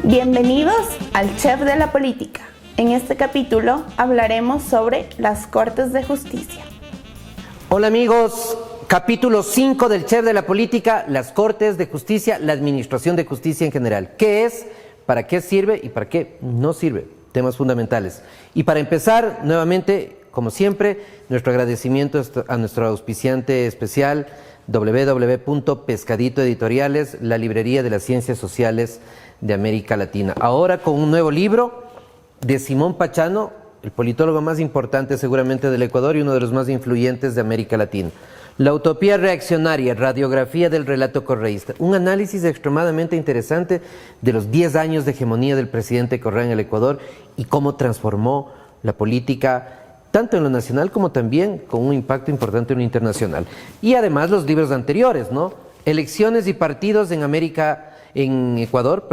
Bienvenidos al Chef de la Política. En este capítulo hablaremos sobre las Cortes de Justicia. Hola amigos, capítulo 5 del Chef de la Política, las Cortes de Justicia, la administración de justicia en general. ¿Qué es? ¿Para qué sirve? ¿Y para qué no sirve? Temas fundamentales. Y para empezar, nuevamente, como siempre, nuestro agradecimiento a nuestro auspiciante especial, www.pescadito Editoriales, la librería de las ciencias sociales de América Latina. Ahora con un nuevo libro de Simón Pachano, el politólogo más importante seguramente del Ecuador y uno de los más influyentes de América Latina. La utopía reaccionaria, radiografía del relato correísta. Un análisis extremadamente interesante de los 10 años de hegemonía del presidente Correa en el Ecuador y cómo transformó la política tanto en lo nacional como también con un impacto importante en lo internacional. Y además los libros anteriores, ¿no? Elecciones y partidos en Ecuador,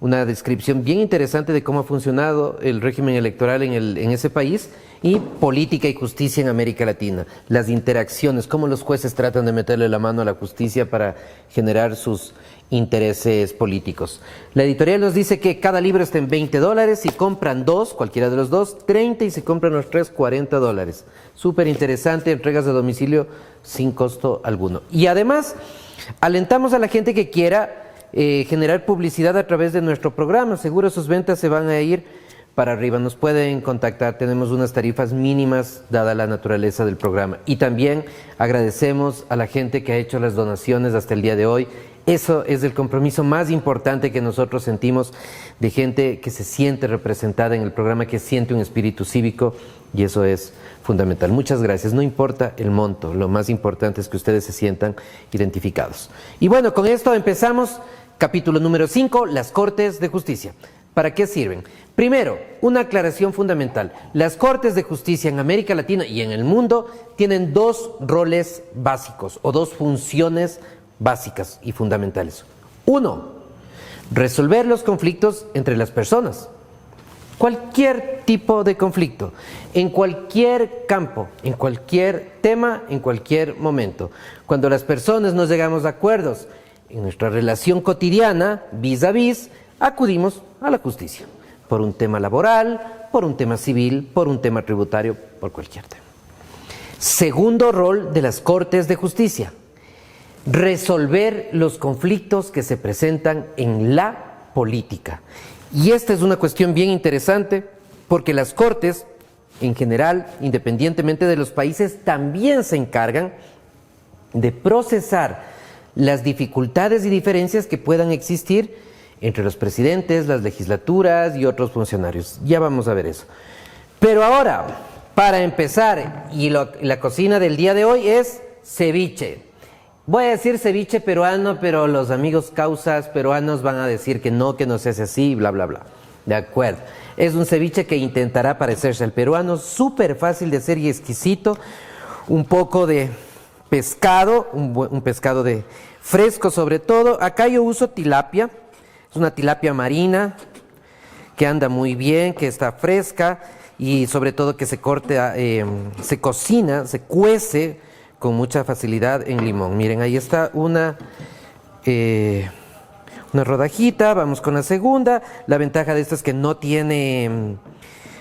una descripción bien interesante de cómo ha funcionado el régimen electoral en ese país, y política y justicia en América Latina, las interacciones, cómo los jueces tratan de meterle la mano a la justicia para generar sus intereses políticos. La editorial nos dice que cada libro está en $20, si compran dos, cualquiera de los dos, 30, y si compran los tres, $40. Súper interesante, entregas a domicilio sin costo alguno. Y además, alentamos a la gente que quiera generar publicidad a través de nuestro programa. Seguro sus ventas se van a ir para arriba. Nos pueden contactar, tenemos unas tarifas mínimas dada la naturaleza del programa. Y también agradecemos a la gente que ha hecho las donaciones hasta el día de hoy. Eso es el compromiso más importante que nosotros sentimos, de gente que se siente representada en el programa, que siente un espíritu cívico, y eso es fundamental. Muchas gracias. No importa el monto, lo más importante es que ustedes se sientan identificados. Y bueno, con esto empezamos capítulo número 5, las Cortes de Justicia. ¿Para qué sirven? Primero, una aclaración fundamental. Las Cortes de Justicia en América Latina y en el mundo tienen dos roles básicos o dos funciones básicas y fundamentales. Uno, resolver los conflictos entre las personas. Cualquier tipo de conflicto, en cualquier campo, en cualquier tema, en cualquier momento. Cuando las personas no llegamos a acuerdos en nuestra relación cotidiana, vis a vis, acudimos a la justicia. Por un tema laboral, por un tema civil, por un tema tributario, por cualquier tema. Segundo rol de las Cortes de Justicia: resolver los conflictos que se presentan en la política. Y esta es una cuestión bien interesante, porque las Cortes, en general, independientemente de los países, también se encargan de procesar las dificultades y diferencias que puedan existir entre los presidentes, las legislaturas y otros funcionarios. Ya vamos a ver eso. Pero ahora, para empezar, la cocina del día de hoy es ceviche. Voy a decir ceviche peruano, pero los amigos causas peruanos van a decir que no se hace así, bla, bla, bla. De acuerdo. Es un ceviche que intentará parecerse al peruano, súper fácil de hacer y exquisito. Un poco de pescado, un pescado de fresco sobre todo. Acá yo uso tilapia, es una tilapia marina que anda muy bien, que está fresca y sobre todo que se se cocina, se cuece con mucha facilidad en limón. Miren, ahí está una rodajita. Vamos con la segunda. La ventaja de esta es que no tiene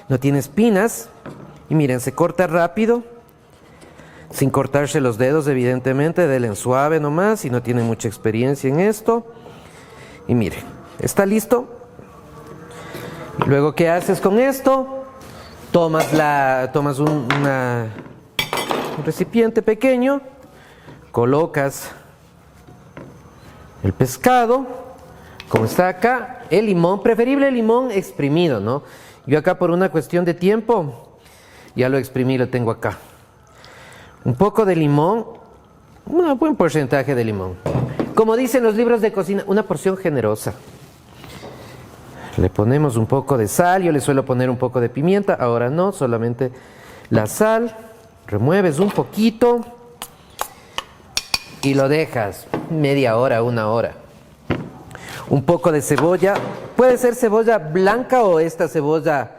espinas. Y miren, se corta rápido, sin cortarse los dedos, evidentemente. Denle en suave nomás, si no tiene mucha experiencia en esto. Y miren, está listo. Y luego, ¿qué haces con esto? Tomas un recipiente pequeño, colocas el pescado, como está acá, el limón, preferible el limón exprimido, ¿no? Yo acá por una cuestión de tiempo, ya lo exprimí, lo tengo acá. Un poco de limón, un buen porcentaje de limón. Como dicen los libros de cocina, una porción generosa. Le ponemos un poco de sal, yo le suelo poner un poco de pimienta, ahora no, solamente la sal. Remueves un poquito y lo dejas media hora, una hora. Un poco de cebolla, puede ser cebolla blanca o esta cebolla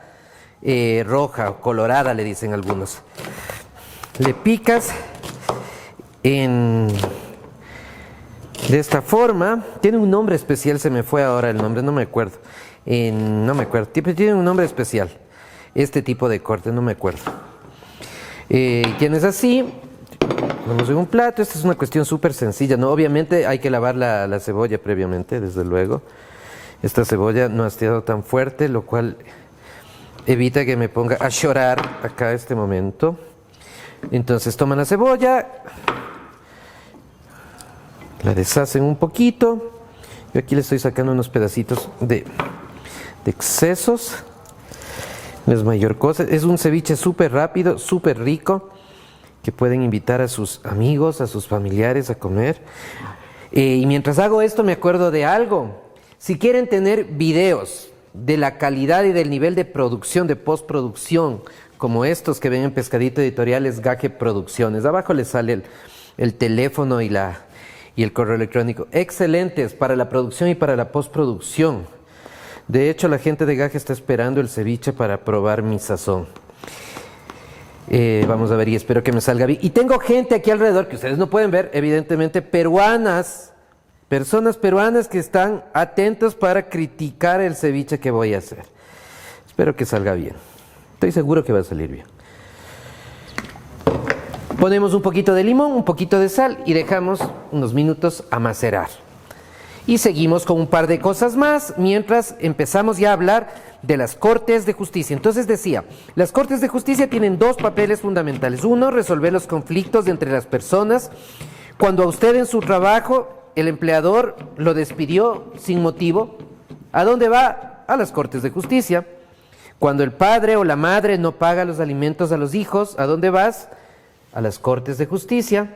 roja o colorada, le dicen algunos. Le picas en de esta forma. Tiene un nombre especial, se me fue ahora el nombre, no me acuerdo. Tiene un nombre especial. Este tipo de corte, no me acuerdo. Tienes así, ponemos en un plato. Esta es una cuestión súper sencilla, ¿no? Obviamente hay que lavar la cebolla previamente, desde luego. Esta cebolla no ha estado tan fuerte, lo cual evita que me ponga a llorar acá a este momento. Entonces toman la cebolla, la deshacen un poquito. Yo aquí le estoy sacando unos pedacitos de excesos. No es mayor cosa. Es un ceviche súper rápido, súper rico, que pueden invitar a sus amigos, a sus familiares a comer. Y mientras hago esto me acuerdo de algo. Si quieren tener videos de la calidad y del nivel de producción, de postproducción, como estos que ven en Pescadito Editoriales, Gaje Producciones, abajo les sale el teléfono y el correo electrónico, excelentes para la producción y para la postproducción. De hecho, la gente de Gaje está esperando el ceviche para probar mi sazón. Vamos a ver, y espero que me salga bien. Y tengo gente aquí alrededor, que ustedes no pueden ver, evidentemente, personas peruanas que están atentos para criticar el ceviche que voy a hacer. Espero que salga bien. Estoy seguro que va a salir bien. Ponemos un poquito de limón, un poquito de sal y dejamos unos minutos a macerar. Y seguimos con un par de cosas más mientras empezamos ya a hablar de las Cortes de Justicia. Entonces decía, las Cortes de Justicia tienen dos papeles fundamentales. Uno, resolver los conflictos entre las personas. Cuando a usted en su trabajo el empleador lo despidió sin motivo, ¿a dónde va? A las Cortes de Justicia. Cuando el padre o la madre no paga los alimentos a los hijos, ¿a dónde vas? A las Cortes de Justicia.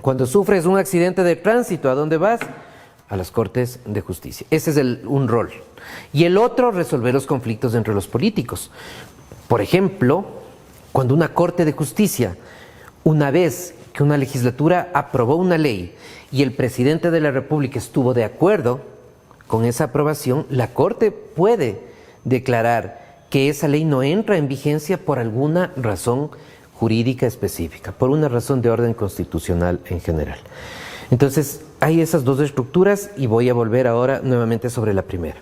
Cuando sufres un accidente de tránsito, ¿a dónde vas? A las Cortes de Justicia. Ese es un rol. Y el otro, resolver los conflictos entre los políticos. Por ejemplo, cuando una Corte de Justicia, una vez que una legislatura aprobó una ley y el presidente de la República estuvo de acuerdo con esa aprobación, la Corte puede declarar que esa ley no entra en vigencia por alguna razón jurídica específica, por una razón de orden constitucional en general. Entonces, hay esas dos estructuras y voy a volver ahora nuevamente sobre la primera.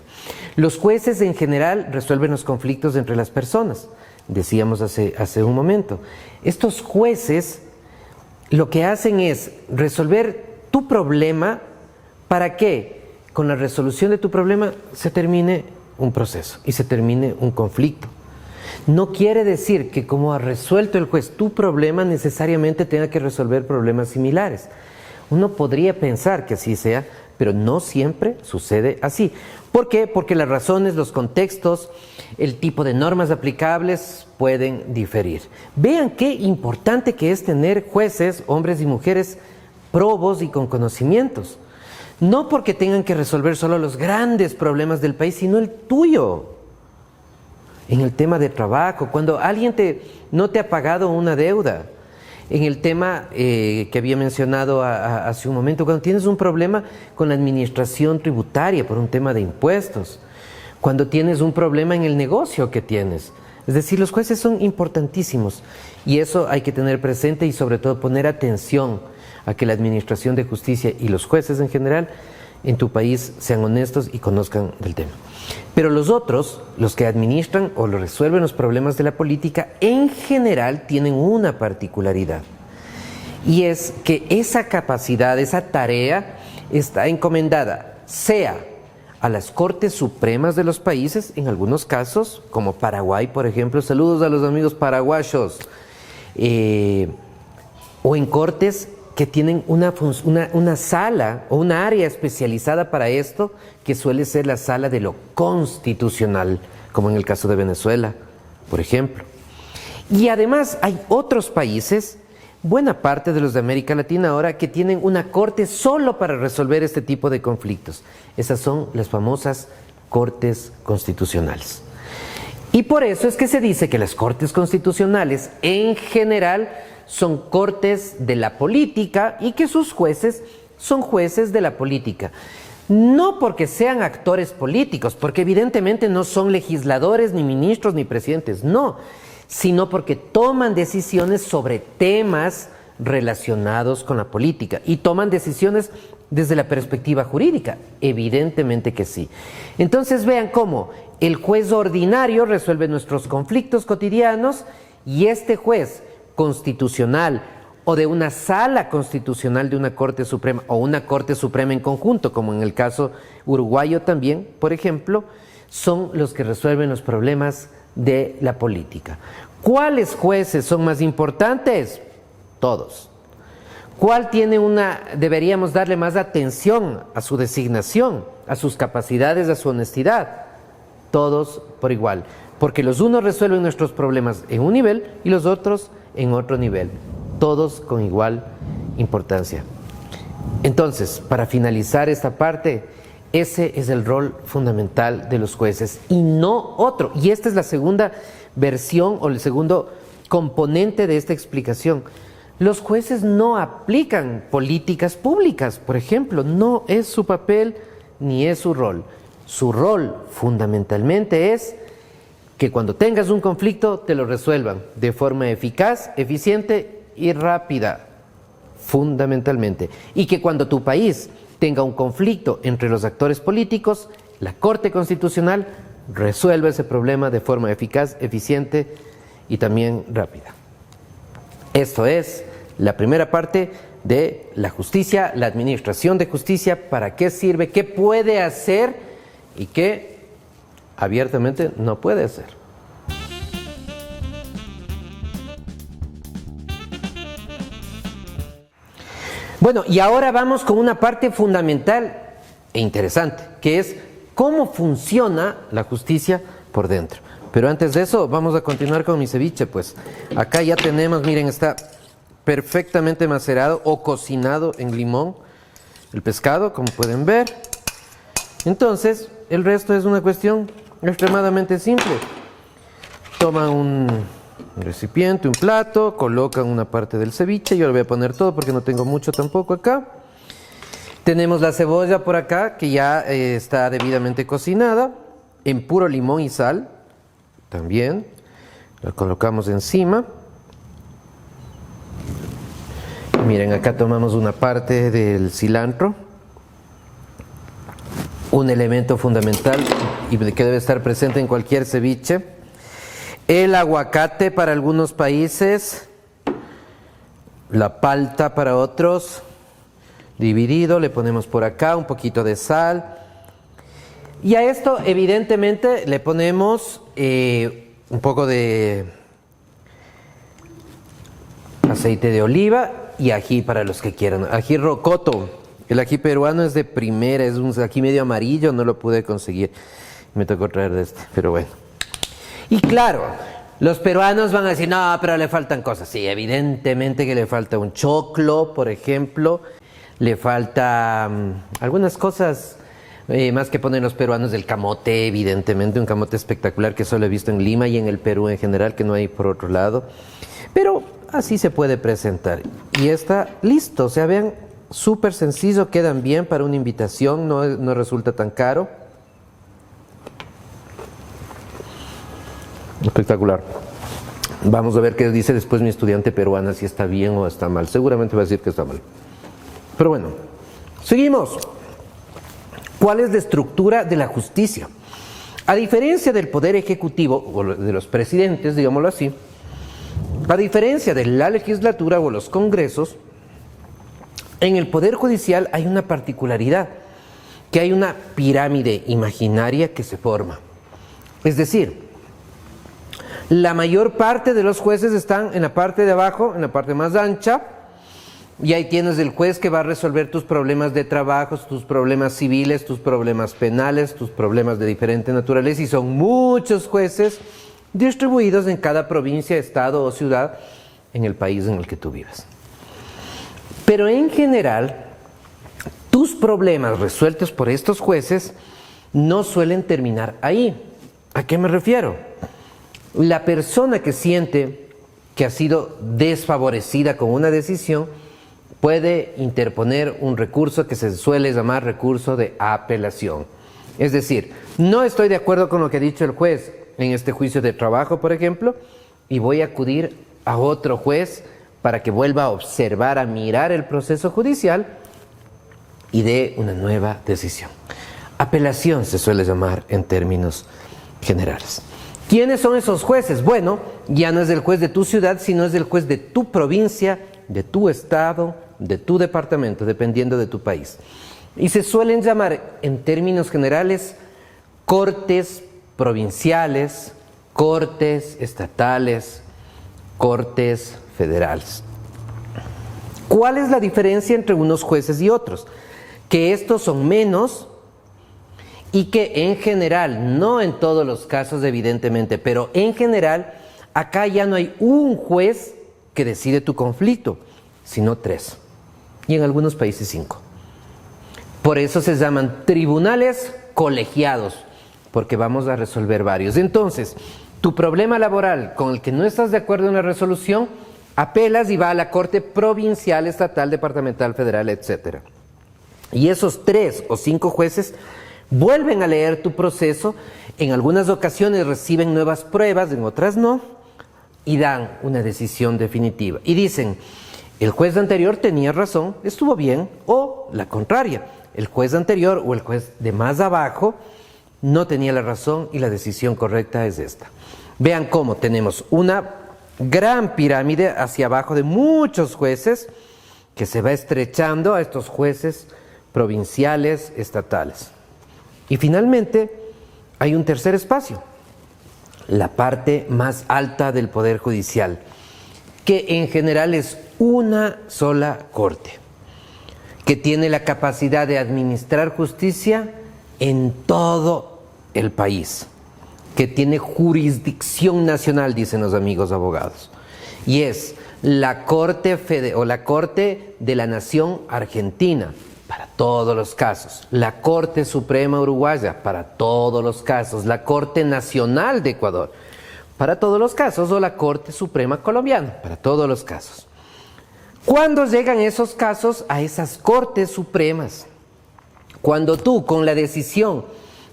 Los jueces en general resuelven los conflictos entre las personas, decíamos hace un momento. Estos jueces lo que hacen es resolver tu problema para que con la resolución de tu problema se termine un proceso y se termine un conflicto. No quiere decir que como ha resuelto el juez tu problema necesariamente tenga que resolver problemas similares. Uno podría pensar que así sea, pero no siempre sucede así. ¿Por qué? Porque las razones, los contextos, el tipo de normas aplicables pueden diferir. Vean qué importante que es tener jueces, hombres y mujeres, probos y con conocimientos. No porque tengan que resolver solo los grandes problemas del país, sino el tuyo. En el tema de trabajo, cuando alguien no te ha pagado una deuda. En el tema que había mencionado hace un momento, cuando tienes un problema con la administración tributaria por un tema de impuestos, cuando tienes un problema en el negocio que tienes. Es decir, los jueces son importantísimos y eso hay que tener presente y sobre todo poner atención a que la administración de justicia y los jueces en general en tu país sean honestos y conozcan del tema. Pero los otros, los que administran o lo resuelven los problemas de la política, en general tienen una particularidad. Y es que esa capacidad, esa tarea, está encomendada, sea a las Cortes Supremas de los países, en algunos casos, como Paraguay, por ejemplo, saludos a los amigos paraguayos, o en cortes que tienen una sala o una área especializada para esto, que suele ser la sala de lo constitucional, como en el caso de Venezuela, por ejemplo. Y además hay otros países, buena parte de los de América Latina ahora, que tienen una corte solo para resolver este tipo de conflictos. Esas son las famosas cortes constitucionales. Y por eso es que se dice que las cortes constitucionales en general son cortes de la política y que sus jueces son jueces de la política. No porque sean actores políticos, porque evidentemente no son legisladores, ni ministros, ni presidentes, no, sino porque toman decisiones sobre temas relacionados con la política y toman decisiones desde la perspectiva jurídica. Evidentemente que sí. Entonces vean cómo el juez ordinario resuelve nuestros conflictos cotidianos y este juez constitucional o de una sala constitucional de una Corte Suprema o una Corte Suprema en conjunto, como en el caso uruguayo también, por ejemplo, son los que resuelven los problemas de la política. ¿Cuáles jueces son más importantes? Todos. ¿Cuál deberíamos darle más atención a su designación, a sus capacidades, a su honestidad? Todos por igual, porque los unos resuelven nuestros problemas en un nivel y los otros en otro nivel, todos con igual importancia. Entonces, para finalizar esta parte, ese es el rol fundamental de los jueces y no otro. Y esta es la segunda versión o el segundo componente de esta explicación. Los jueces no aplican políticas públicas, por ejemplo, no es su papel ni es su rol. Su rol fundamentalmente es que cuando tengas un conflicto te lo resuelvan de forma eficaz, eficiente y rápida, fundamentalmente. Y que cuando tu país tenga un conflicto entre los actores políticos, la Corte Constitucional resuelva ese problema de forma eficaz, eficiente y también rápida. Esto es la primera parte de la justicia, la administración de justicia, para qué sirve, qué puede hacer y qué abiertamente no puede hacer. Bueno, y ahora vamos con una parte fundamental e interesante, que es cómo funciona la justicia por dentro. Pero antes de eso, vamos a continuar con mi ceviche, pues. Acá ya tenemos, miren, está perfectamente macerado o cocinado en limón el pescado, como pueden ver. Entonces, el resto es una cuestión extremadamente simple. Toman un recipiente, un plato, colocan una parte del ceviche, yo le voy a poner todo porque no tengo mucho tampoco acá. Tenemos la cebolla por acá, que ya está debidamente cocinada, en puro limón y sal, también. La colocamos encima. Miren, acá tomamos una parte del cilantro, un elemento fundamental y que debe estar presente en cualquier ceviche. El aguacate para algunos países, la palta para otros, dividido, le ponemos por acá un poquito de sal. Y a esto evidentemente le ponemos un poco de aceite de oliva y ají para los que quieran. Ají rocoto. El ají peruano es de primera, es un ají medio amarillo, no lo pude conseguir. Me tocó traer de este, pero bueno. Y claro, los peruanos van a decir, no, pero le faltan cosas. Sí, evidentemente que le falta un choclo, por ejemplo. Le falta algunas cosas más que ponen los peruanos del camote, evidentemente. Un camote espectacular que solo he visto en Lima y en el Perú en general, que no hay por otro lado. Pero así se puede presentar. Y está listo, o sea, vean, súper sencillo, quedan bien para una invitación, no resulta tan caro. Espectacular. Vamos a ver qué dice después mi estudiante peruana, si está bien o está mal. Seguramente va a decir que está mal. Pero bueno, seguimos. ¿Cuál es la estructura de la justicia? A diferencia del poder ejecutivo, o de los presidentes, digámoslo así, a diferencia de la legislatura o los congresos, en el poder judicial hay una particularidad, que hay una pirámide imaginaria que se forma. Es decir, la mayor parte de los jueces están en la parte de abajo, en la parte más ancha, y ahí tienes el juez que va a resolver tus problemas de trabajo, tus problemas civiles, tus problemas penales, tus problemas de diferente naturaleza, y son muchos jueces distribuidos en cada provincia, estado o ciudad en el país en el que tú vives. Pero en general, tus problemas resueltos por estos jueces no suelen terminar ahí. ¿A qué me refiero? La persona que siente que ha sido desfavorecida con una decisión puede interponer un recurso que se suele llamar recurso de apelación. Es decir, no estoy de acuerdo con lo que ha dicho el juez en este juicio de trabajo, por ejemplo, y voy a acudir a otro juez para que vuelva a observar, a mirar el proceso judicial y dé una nueva decisión. Apelación se suele llamar en términos generales. ¿Quiénes son esos jueces? Bueno, ya no es el juez de tu ciudad, sino es el juez de tu provincia, de tu estado, de tu departamento, dependiendo de tu país. Y se suelen llamar en términos generales cortes provinciales, cortes estatales, cortes federales. ¿Cuál es la diferencia entre unos jueces y otros? Que estos son menos y que en general, no en todos los casos evidentemente, pero en general, acá ya no hay un juez que decide tu conflicto, sino 3. Y en algunos países 5. Por eso se llaman tribunales colegiados, porque vamos a resolver varios. Entonces, tu problema laboral con el que no estás de acuerdo en la resolución, apelas y va a la corte provincial, estatal, departamental, federal, etc. Y esos 3 o 5 jueces vuelven a leer tu proceso, en algunas ocasiones reciben nuevas pruebas, en otras no, y dan una decisión definitiva. Y dicen, el juez anterior tenía razón, estuvo bien, o la contraria, el juez anterior o el juez de más abajo no tenía la razón y la decisión correcta es esta. Vean cómo tenemos una gran pirámide hacia abajo de muchos jueces que se va estrechando a estos jueces provinciales, estatales. Y finalmente hay un tercer espacio, la parte más alta del Poder Judicial, que en general es una sola corte, que tiene la capacidad de administrar justicia en todo el país, que tiene jurisdicción nacional, dicen los amigos abogados, y es la Corte la Corte de la Nación Argentina, para todos los casos, la Corte Suprema Uruguaya, para todos los casos, la Corte Nacional de Ecuador, para todos los casos, o la Corte Suprema Colombiana, para todos los casos. ¿Cuándo llegan esos casos a esas Cortes Supremas? Cuando tú, con la decisión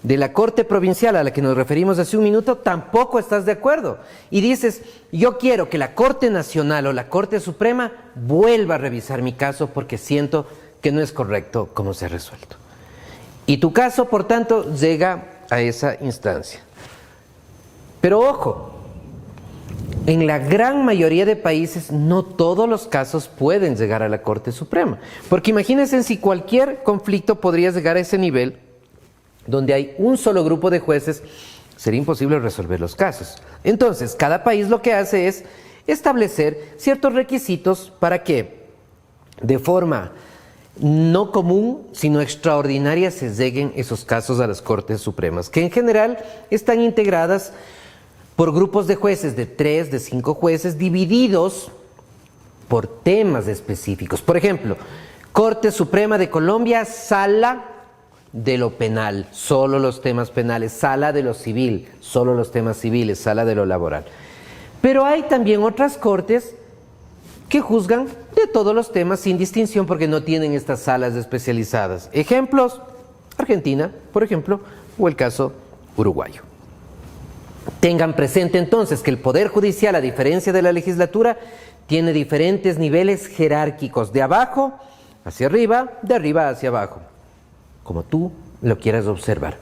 de la Corte Provincial a la que nos referimos hace un minuto, tampoco estás de acuerdo. Y dices, yo quiero que la Corte Nacional o la Corte Suprema vuelva a revisar mi caso porque siento que no es correcto como se ha resuelto. Y tu caso, por tanto, llega a esa instancia. Pero ojo, en la gran mayoría de países no todos los casos pueden llegar a la Corte Suprema. Porque imagínense si cualquier conflicto podría llegar a ese nivel donde hay un solo grupo de jueces, sería imposible resolver los casos. Entonces, cada país lo que hace es establecer ciertos requisitos para que de forma no común, sino extraordinaria, se lleguen esos casos a las Cortes Supremas, que en general están integradas por grupos de jueces de 3, de 5 jueces, divididos por temas específicos. Por ejemplo, Corte Suprema de Colombia, Sala de lo penal, solo los temas penales, Sala de lo civil, solo los temas civiles, Sala de lo laboral. Pero hay también otras cortes que juzgan de todos los temas sin distinción porque no tienen estas salas especializadas. Ejemplos, Argentina, por ejemplo, o el caso uruguayo. Tengan presente entonces que el Poder Judicial, a diferencia de la legislatura, tiene diferentes niveles jerárquicos, de abajo hacia arriba, de arriba hacia abajo, como tú lo quieras observar.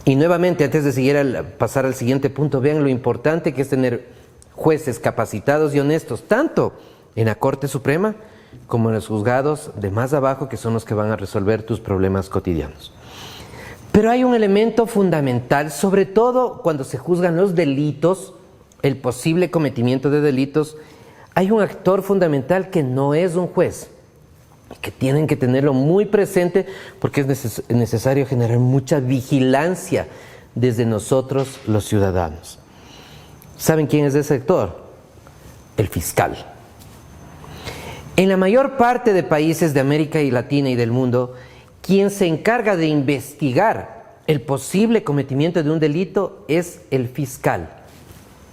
Y nuevamente, antes de pasar al siguiente punto, vean lo importante que es tener jueces capacitados y honestos, tanto en la Corte Suprema como en los juzgados de más abajo, que son los que van a resolver tus problemas cotidianos. Pero hay un elemento fundamental, sobre todo cuando se juzgan los delitos, el posible cometimiento de delitos, hay un actor fundamental que no es un juez, que tienen que tenerlo muy presente porque es necesario generar mucha vigilancia desde nosotros los ciudadanos. ¿Saben quién es ese actor? El fiscal. En la mayor parte de países de América Latina y del mundo, quien se encarga de investigar el posible cometimiento de un delito es el fiscal,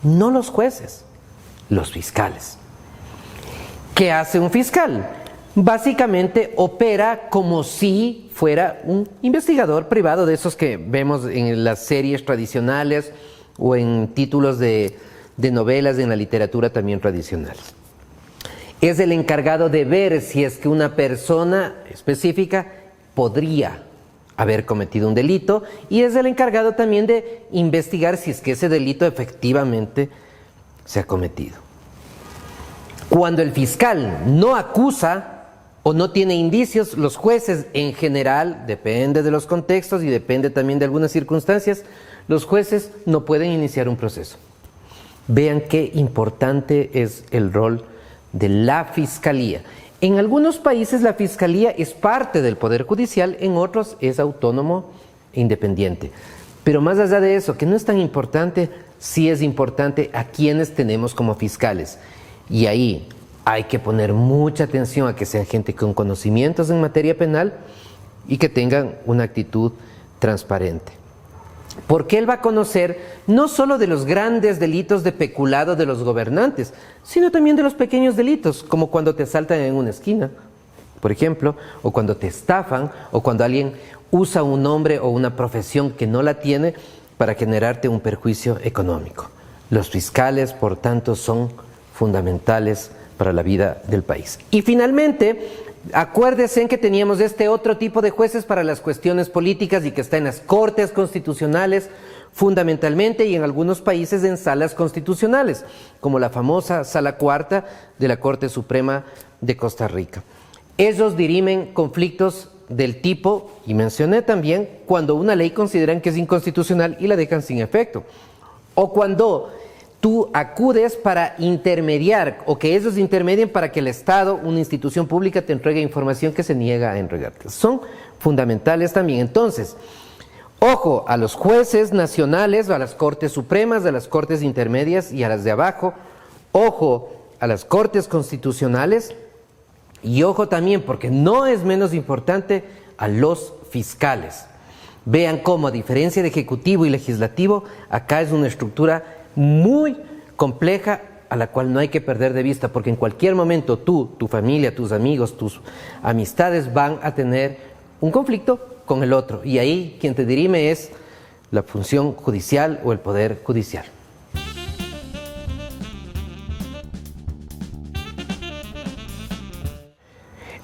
no los jueces, los fiscales. ¿Qué hace un fiscal? Básicamente opera como si fuera un investigador privado de esos que vemos en las series tradicionales o en títulos de novelas en la literatura también tradicional. es el encargado de ver si es que una persona específica podría haber cometido un delito, y es el encargado también de investigar si es que ese delito efectivamente se ha cometido. Cuando el fiscal no acusa o no tiene indicios, los jueces en general, depende de los contextos y depende también de algunas circunstancias, los jueces no pueden iniciar un proceso. Vean qué importante es el rol de la fiscalía. En algunos países la fiscalía es parte del Poder Judicial, en otros es autónomo e independiente. Pero más allá de eso, que no es tan importante, sí es importante a quienes tenemos como fiscales. Y ahí hay que poner mucha atención a que sean gente con conocimientos en materia penal y que tengan una actitud transparente. Porque él va a conocer no solo de los grandes delitos de peculado de los gobernantes, sino también de los pequeños delitos, como cuando te asaltan en una esquina, por ejemplo, o cuando te estafan, o cuando alguien usa un nombre o una profesión que no la tiene para generarte un perjuicio económico. Los fiscales, por tanto, son fundamentales para la vida del país. Y finalmente, acuérdense que teníamos este otro tipo de jueces para las cuestiones políticas y que está en las cortes constitucionales fundamentalmente, y en algunos países en salas constitucionales, como la famosa Sala Cuarta de la Corte Suprema de Costa Rica. Ellos dirimen conflictos del tipo, y mencioné también, cuando una ley consideran que es inconstitucional y la dejan sin efecto, o cuando tú acudes para intermediar, o que ellos intermedien para que el Estado, una institución pública, te entregue información que se niega a entregarte. Son fundamentales también. Entonces, ojo a los jueces nacionales, a las Cortes Supremas, a las Cortes Intermedias y a las de abajo. Ojo a las Cortes Constitucionales. Y ojo también, porque no es menos importante, a los fiscales. Vean cómo, a diferencia de Ejecutivo y Legislativo, acá es una estructura muy compleja a la cual no hay que perder de vista, porque en cualquier momento tú, tu familia, tus amigos, tus amistades van a tener un conflicto con el otro, y ahí quien te dirime es la función judicial o el Poder Judicial.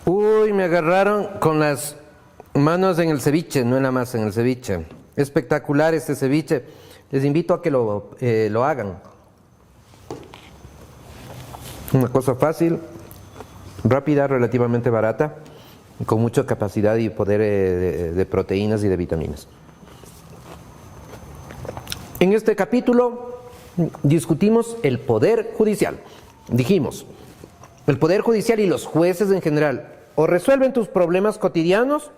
Uy, me agarraron con las manos en el ceviche, no en la masa, en el ceviche. Espectacular este ceviche. Les invito a que lo hagan. Una cosa fácil, rápida, relativamente barata, con mucha capacidad y poder de proteínas y de vitaminas. En este capítulo discutimos el Poder Judicial. Dijimos, el Poder Judicial y los jueces en general o resuelven tus problemas cotidianos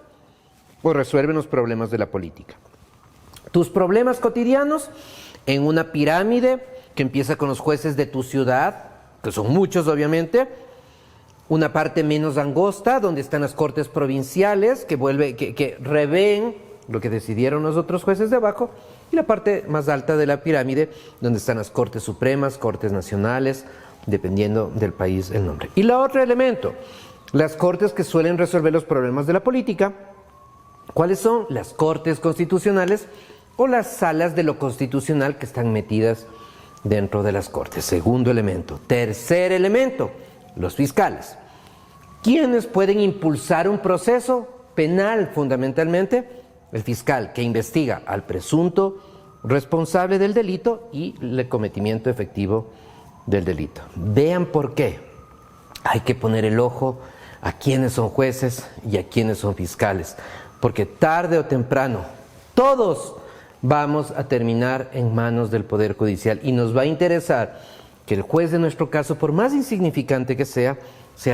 o resuelven los problemas de la política. Tus problemas cotidianos en una pirámide que empieza con los jueces de tu ciudad, que son muchos obviamente, una parte menos angosta donde están las cortes provinciales que revén lo que decidieron los otros jueces de abajo, y la parte más alta de la pirámide donde están las cortes supremas, cortes nacionales, dependiendo del país el nombre. Y el otro elemento, las cortes que suelen resolver los problemas de la política. ¿Cuáles son? Las cortes constitucionales o las salas de lo constitucional que están metidas dentro de las cortes. Segundo elemento. Tercer elemento, los fiscales. ¿Quiénes pueden impulsar un proceso penal fundamentalmente? El fiscal que investiga al presunto responsable del delito y el cometimiento efectivo del delito. Vean por qué hay que poner el ojo a quiénes son jueces y a quiénes son fiscales, porque tarde o temprano todos vamos a terminar en manos del Poder Judicial, y nos va a interesar que el juez de nuestro caso, por más insignificante que sea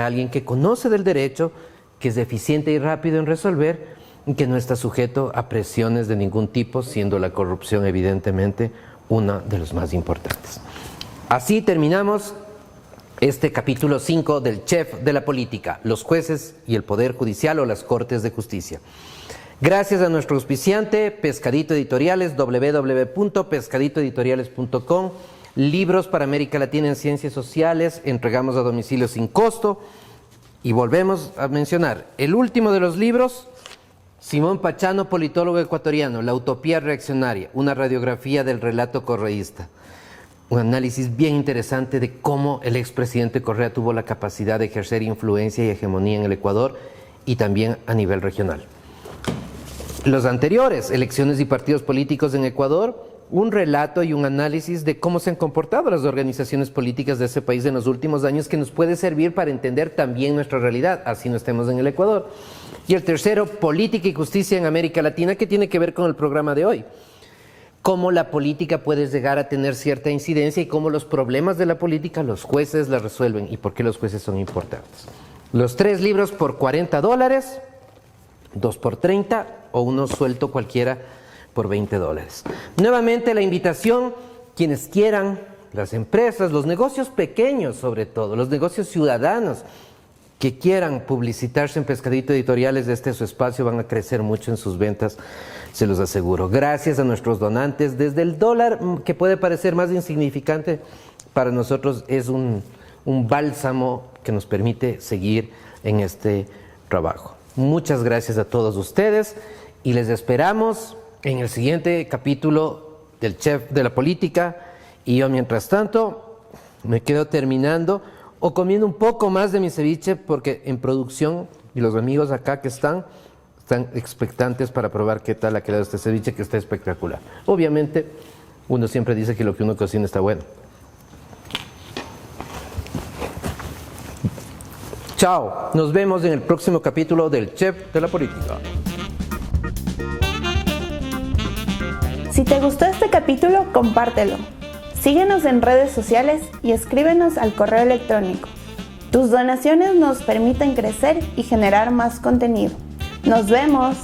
alguien que conoce del derecho, que es eficiente y rápido en resolver, y que no está sujeto a presiones de ningún tipo, siendo la corrupción evidentemente uno de los más importantes. Así terminamos este capítulo 5 del Chef de la Política, los jueces y el Poder Judicial o las Cortes de Justicia. Gracias a nuestro auspiciante, Pescadito Editoriales, www.pescaditoeditoriales.com. Libros para América Latina en Ciencias Sociales, entregamos a domicilio sin costo. Y volvemos a mencionar el último de los libros, Simón Pachano, politólogo ecuatoriano, La Utopía Reaccionaria, una radiografía del relato correísta. un análisis bien interesante de cómo el expresidente Correa tuvo la capacidad de ejercer influencia y hegemonía en el Ecuador y también a nivel regional. Los anteriores, elecciones y partidos políticos en Ecuador, un relato y un análisis de cómo se han comportado las organizaciones políticas de ese país en los últimos años, que nos puede servir para entender también nuestra realidad, así no estemos en el Ecuador. Y el tercero, política y justicia en América Latina, que tiene que ver con el programa de hoy. Cómo la política puede llegar a tener cierta incidencia y cómo los problemas de la política los jueces la resuelven y por qué los jueces son importantes. Los 3 libros por $40, 2 por 30 o uno suelto cualquiera por $20. Nuevamente la invitación, quienes quieran, las empresas, los negocios pequeños sobre todo, los negocios ciudadanos que quieran publicitarse en Pescadito Editoriales, de su espacio, van a crecer mucho en sus ventas, se los aseguro. Gracias a nuestros donantes, desde el dólar, que puede parecer más insignificante, para nosotros es un bálsamo que nos permite seguir en este trabajo. Muchas gracias a todos ustedes y les esperamos en el siguiente capítulo del Chef de la Política, y yo mientras tanto me quedo terminando o comiendo un poco más de mi ceviche, porque en producción y los amigos acá que están expectantes para probar qué tal ha quedado este ceviche, que está espectacular. Obviamente uno siempre dice que lo que uno cocina está bueno. Chao, nos vemos en el próximo capítulo del Chef de la Política. Si te gustó este capítulo, compártelo. Síguenos en redes sociales y escríbenos al correo electrónico. Tus donaciones nos permiten crecer y generar más contenido. ¡Nos vemos!